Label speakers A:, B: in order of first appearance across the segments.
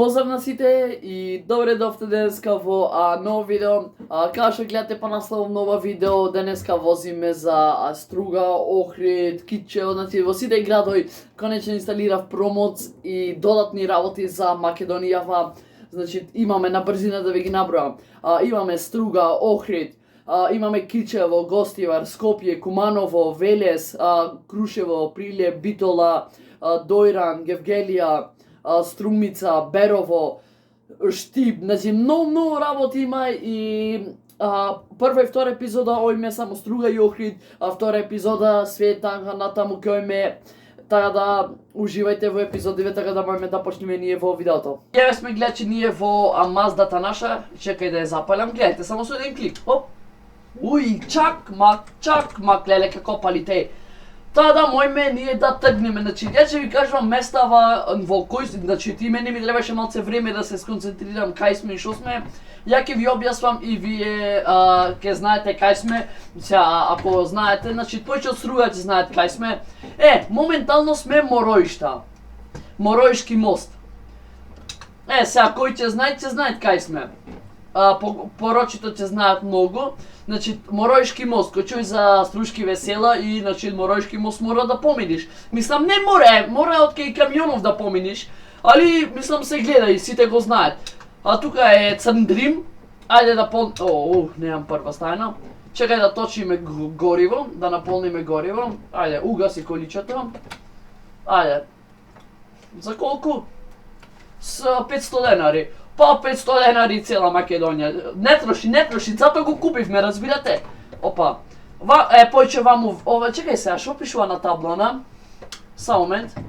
A: Поздрав на сите и добре дојдовте денеска во ново видео. Како што гледате по наслов нова видео, денеска возиме за Струга, Охрид, Китчево, значи во сите градови конечно инсталирав промоц и додатни работи за Македонијава. Значи имаме на брзина да ви ги набројам. Имаме Струга, Охрид, имаме Китчево, Гостивар, Скопје, Куманово, Велес, Крушево, Прилеп, Битола, Дојран, Гевгелија, Струмица, Берово, Штип, значи многу работи има и прва и втора епизода ојме само Струга и Охрид, а втора епизода све така натаму кој ме, така да уживајте во епизодиве, така да можеме да почнеме ние во видеото. Еве сме гледачи ние во Маздата наша, чекај да ја запалам, гледайте само со еден клик, оп. Уј, чак мак, леле како палите. Таа да мојме ние да тргнеме, значи ја ќе ви кажувам места во кои, значи ти мене ми требаше малце време да се сконцентрирам кај сме и што сме. Ја ќе ви објаснам и вие ќе знаете кај сме. Сега ако знаете, значи повеќе од Струга ќе знаете кај сме. Моментално сме Мороишта. Мороишки мост. Сега кој ќе знаат кај сме. Порочито ќе знаат многу. Значи, Мороишки мост, кој чуј за Струшки весела и, значи, Мороишки мост мора да поминиш. Мислам, не мора од кај камионов да поминиш, али, мислам, се гледа и сите го знаат. Тука е Црн Дрим, ајде да немам прва стајна. Чекај да точиме гориво, да наполниме гориво. Ајде, угаси количето. Ајде. За колку? С 500 денари. Па 500 денари цела Македонија. Не троши, затоа го купивме, разбирате? Опа. Појче ваму, чекај сега, шо пишува на таблона? Само момент.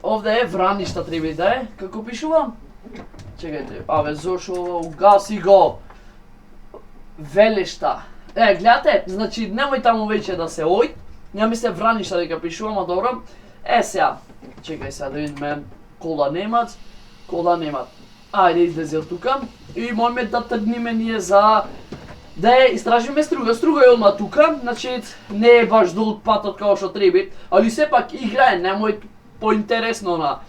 A: Овде е Враништа треба да е. Како пишува? Чекајте, зошо угаси го. Велешта. Гледате, значи немој таму веќе да се ојд. Ја мисле Враништа дека пишува, ма добро. Сега. Чекај сега да видиме. Кола немат. Ајде излези од тука и можеме да тргнеме ние за да ја истражиме Струга. Струга е одма тука, значи не е баш долг патот како што треба, али сепак играе, немој поинтересно,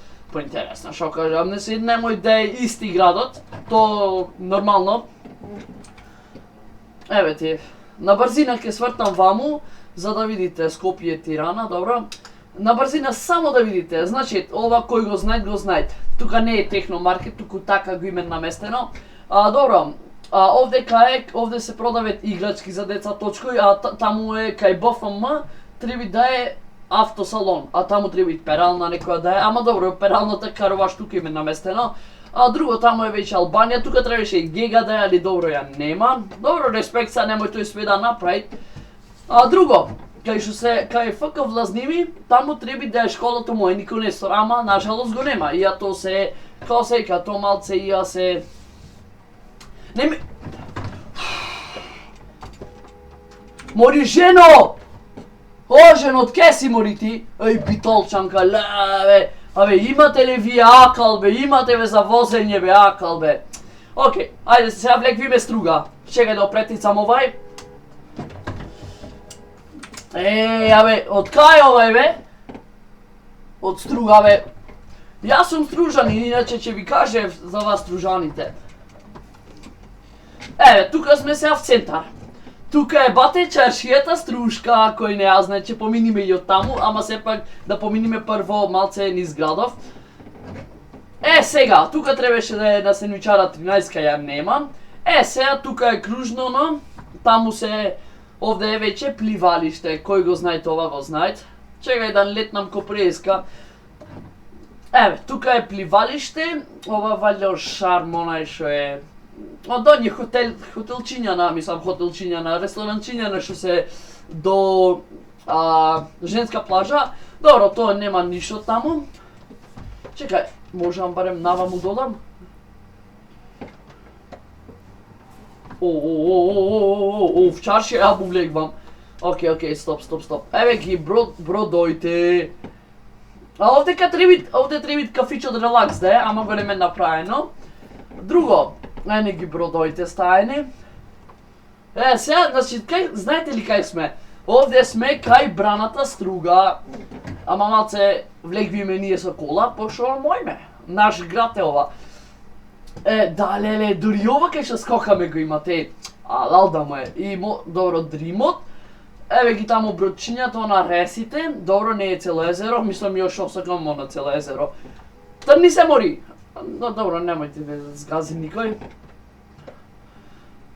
A: што кажам, немој да е исти градот, то нормално. Еве ти, на брзина ќе свртам ваму, за да видите Скопје, Тирана, добро? На брзина само да видите, значи ова кој го знаат. Тука не е техномаркет, туку така го име наместено. Добро, овде се продават играчки за деца точкој, таму е кај БФМ, треба да е автосалон, таму треба и перална некоја да е, ама добро, пералната каруваш тука име наместено. Друго таму е веќе Албанија, тука требаше и Гега да е, али добро ја нема. Добро, респект, са немој тој све да направи. Друго, кај ФК Влазними, таму треба да е школата мој Нико Нестор, ама нажалост го нема. Ја то се, као сека, то малце ја се... Мори жено! Жено, ке си мори ти? Битолчанка, ле, имате ли вие акал, имате за возење, акал, Океј, ајде сега влеквиме Струга. Чекај да опретицам овај. Од кај овај, Од Струга, Јас сум стружанин, иначе ќе ви кажев за вас стружаните. Тука сме сега в центар. Тука е бате чаршијата Струшка, кој не ја знае, ќе поминиме и од таму, ама сепак да поминиме прво малце низ градов. Сега, тука требаше да е на Сенвичара 13, кај ја нема. Сега, тука е кружноно, таму се... Овде е веќе пливалиште, кој го знае ова го знае. Чекај да летнам ко преска. Тука е пливалиште, ова валјо шарм, онај што е... Доње хотелчињана, ресторанчињана што се до женска плажа. Добро, тоа нема ништо таму. Чекај, можам барем наваму додам? В чаршија ја му влегвам. Океј, стоп. Еве ги бродојте. Овде треба кафичо од релакс да е, ама го неме направено. Друго, не ги бродојте стајни. Сега, значи, знаете ли кај сме? Овде сме кај браната Струга. Ама малце влегвиме ние со кола, пошто мојме. Наш град е ова. Да, леле, дури ова кај што скокаме го имате. Алал да му е. И добро, дримот. Еве ги таму бродчињата на ресите. Добро, не е цело езеро. Мислам још осакам на цело езеро. Та ни се мори. Но добро, немојте ве згази никој.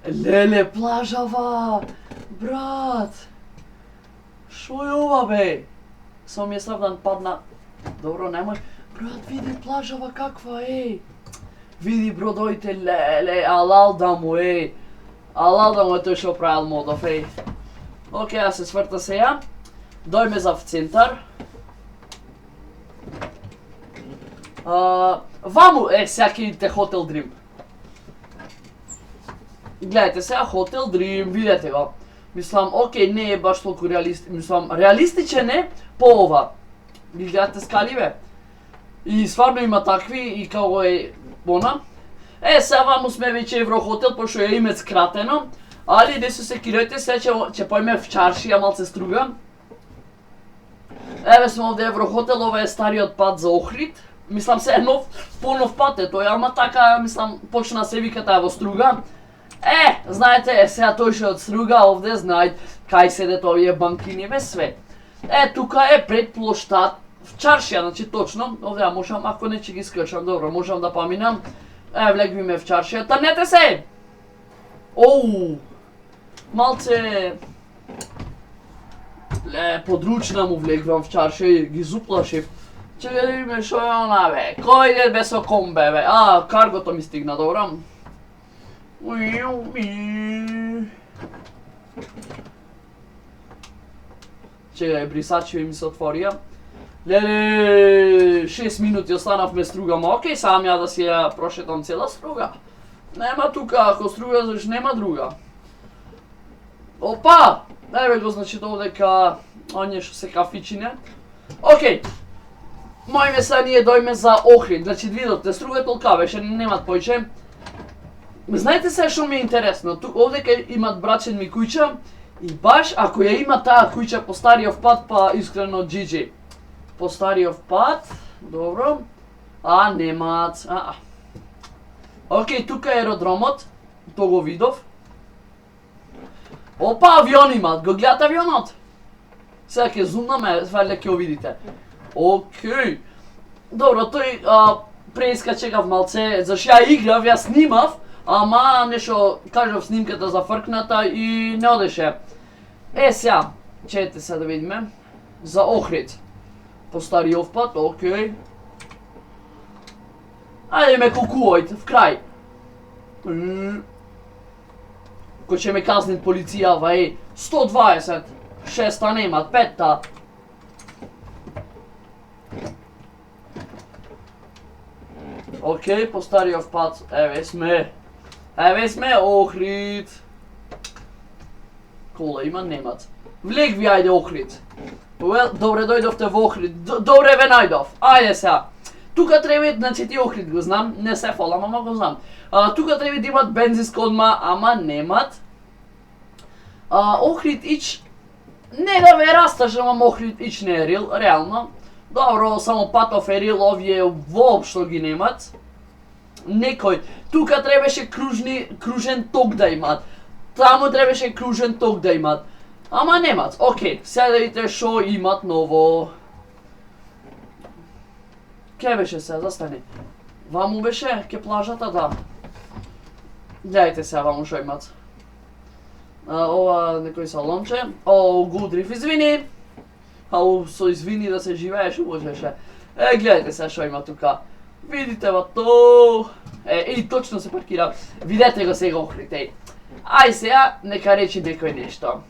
A: Леле, плажава. Брат. Шо е ова, бе? Само ми е страв да падна. Добро, немој. Брат, види плажава каква е. Види бродоите, леле, алал да му е. Алал да му е тој што правил модов, еј. Океј, ја се сврта сеја. Дојме за в центар. Ваму, сега ќе идите Хотел Дрим. Гледайте сега Хотел Дрим, видете го. Мислам, океј, не е баш толку мислам, реалистичен е по ова. Ги гледате скаливе. И стварно има такви и како е она. Сега ваму сме веќе Еврохотел, пошто е име скратено. Али не се секирајте, сега ќе појме в чаршија малце струга. Еве сме овде Еврохотел, ова е стариот пат за Охрид. Мислам се е нов, понов пат е тој, ама така, мислам, почна се вика таа во Струга. Знаете, сега тој што е од Струга овде, знаат кај седат овие банкини бе све. Тука е пред плоштад, в чаршија, значи точно, овде ја можам, ако не ќе ги скршам, добро, можам да поминам. Влегвиме в чаршија, трнете се! Оу, малце... подручна му влегвам в чаршија, ги зуплашив. Че да видиме шо е она, бе. Кој иде бе со комбе, бе? Каргото ми стигна, добро. Чекај, брисачи ми се отворија. Леле, 6 минути останавме Струга, океј, сам ја да си ја прошетам цела Струга. Нема тука, ако Струга заш нема друга. Опа! Еве го значи овдека оние што се кафичине. Океј. Мојме са ние дојме за Охрид, значи видовте, Струга толка беше, немат појче. Знаете се што ми е интересно, овдека имат брачен ми куќа и баш ако ја има таа куќа по стариот пат, па искрено GG. По стариот пат, добро, немат, Океј, тука е аеродромот, то го видов. Опа, авион имат, го гледате авионот? Сега ќе зумнаме, валјда ќе го видите. Океј. Добро, тој преискачегав малце, зашто ја играв, ја снимав, ама нешто кажав снимката зафркната и не одеше. Сега, чете се да видиме. За Охрид. По стариот пат, океј. Ајде ме кукувајте, в крај. Кој ќе ме казнит полицијава, 120. 6-та немат, 5-та. Океј, по стариот пат, еве сме. Еве сме, Охрид. Кола има, немат. Влегви, ајде, Охрид. Добре, дојдовте во Охрид. Добре ве најдов. Ајде сега. Тука треба, значи ти Охрид го знам, не се фолам, ама го знам. Тука треба да имат бензинска одма, ама немат. Охрид ич, не да ве расташ, ама Охрид ич не е рил, реално. Добро, само патов е рил, овие воопшто ги немат. Некој. Тука требаше кружен ток да имат. Таму требаше кружен ток да имат. Ама немат. Океј, сега да видите шо имат ново. Ке беше сега, застани. Ваму беше, ке плажата, да. Гледайте сега ваму шо имат. Ова некој салонче. Гудриф, извини. Со извини да се живееш, можеше. Гледайте сега шо има тука. Видите во то. И точно се паркира. Видете го сега Охрид, Ај сега, нека речи некој нешто.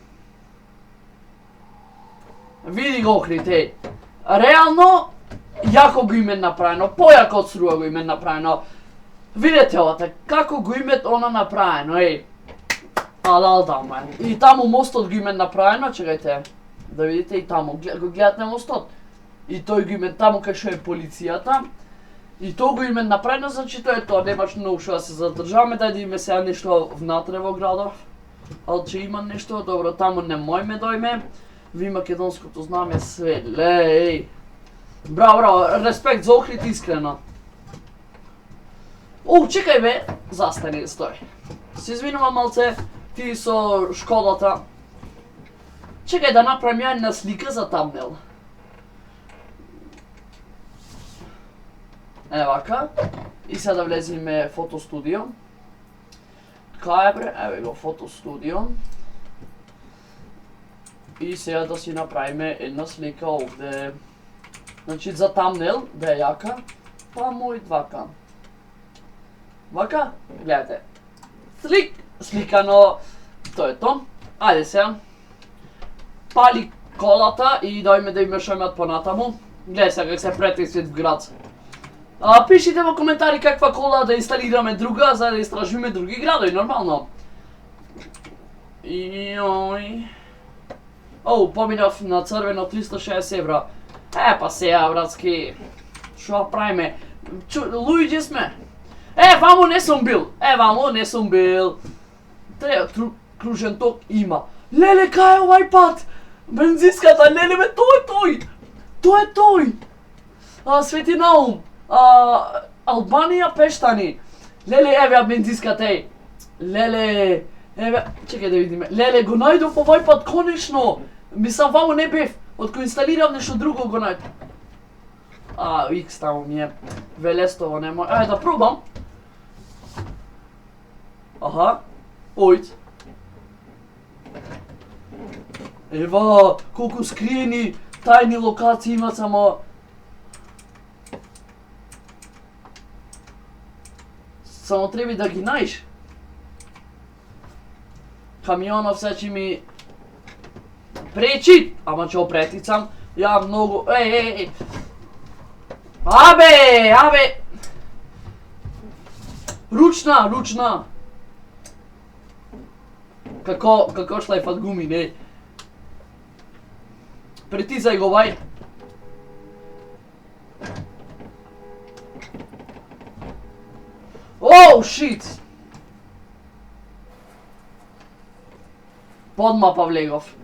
A: Види го Охрид, Реално, јако го име направено, појако од Струга го име направено. Видете овате, како го имет она направено, Алал дамен. И таму мостот го име направено, чекајте. Да видите и таму, го гледате мостот. И тој го име таму кај што е полицијата. И тоа го име направено, значи тоа е тоа, немаш многу што да се задржаваме, дај да име сега нешто внатре во градов. Ал че има нешто, добро, таму не мојме дојме. Ви македонското знаме све, Браво, респект за Охрид искрено. О, чекај бе, застани, стој. Се извинувам малце, ти со школата. Чекај да направим ја една слика за тамнел. Вака. И сега да влеземе фотостудио. Кај бре, еве го фотостудио. И сега да си направиме една слика овде. Значи за тамнел, да е јака. Па мој вака. Вака, гледате. Сликано. Тоа е то. Ајде сега. Пали колата и дојме да им шојмат понатаму. Гледај сега как се претисвит в град. Пишите во коментари каква кола да инсталираме друга, за да истражиме други градови, нормално. Иој. Поминав на црвено 360 евра. Па сега, братски, шо правиме? Луѓе сме. Вамо не сум бил. Треба кружен ток има. Леле, кај е овај пат? Бензинската, леле бе, тој! Тоа е тој! Свети Наум. Албанија, Пештани. Леле, еве ја бензинската, Леле, еве, чекај да видиме. Леле, го најдов овај пат, конечно. Мислам, вамо не бев. Од кој инсталирам нешто друго го најдов. Икс таму ми е. Велестово, нема. Да пробам. Ојд. Ева, колку скриени тајни локации има само. Само треба да ги најдеш. Камионов се че ми пречи, ама ќе опретицам. Ја многу, Абе! Ручна! Како шлајфат гуми, не? Притизај го вај. Шит! Подма Павлегов.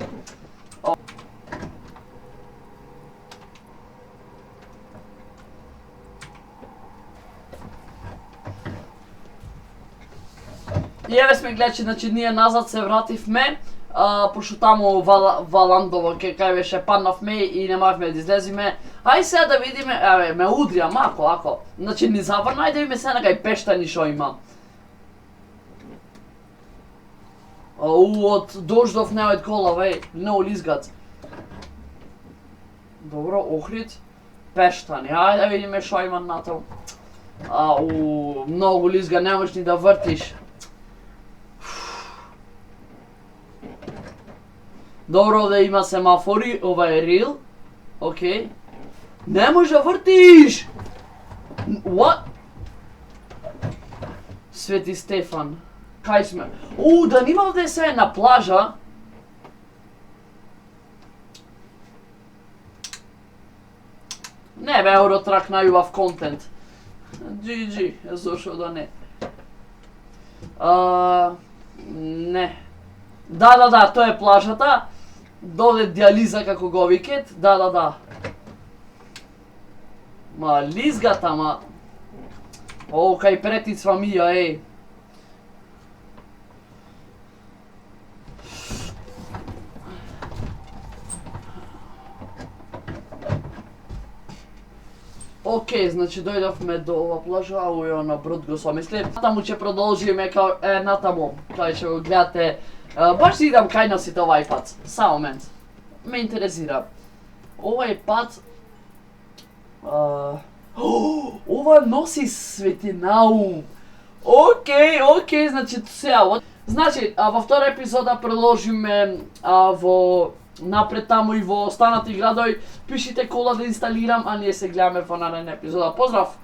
A: И еве сме гледачи, значи ние назад се вративме, пошто таму Валандово кај беше паднавме и не можевме да излезиме. Ај сега да видиме, еве ме удрија мако ако. Значи ни заврна, ајде да видиме сега кај Пештани шо има. Од дождов не од кола, много лизгац. Добро, Охрид, Пештани, ајде да видиме шо има натаму. Многу лизга, не можеш ни да вртиш. Добро да има семафори, ова е рил. Океј. Не може да вртиш! What? Свети Стефан. Кај сме? Да нима овде се на плажа. Не бе, Eurotrack најубав контент. GG, зошо да не. Не. Да, тоа е плажата. Доле диализа како го викет. Да. Ма лизгата, ма. Кај претицва мија, Океј, значи дојдовме до ова плажа, ја на брод го самисли. Натаму ќе продолжиме натаму, кај ќе го гледате. Баш си идам кај носите овај пат. Само момент. Ме интересира. Овај пат... Ова носи Свети Наум. Океј, значи сега. Значи, во втора епизода продолжиме во напред таму и во останати градови. Пишите кола да инсталирам, а ние се гледаме во наредна епизода. Поздрав!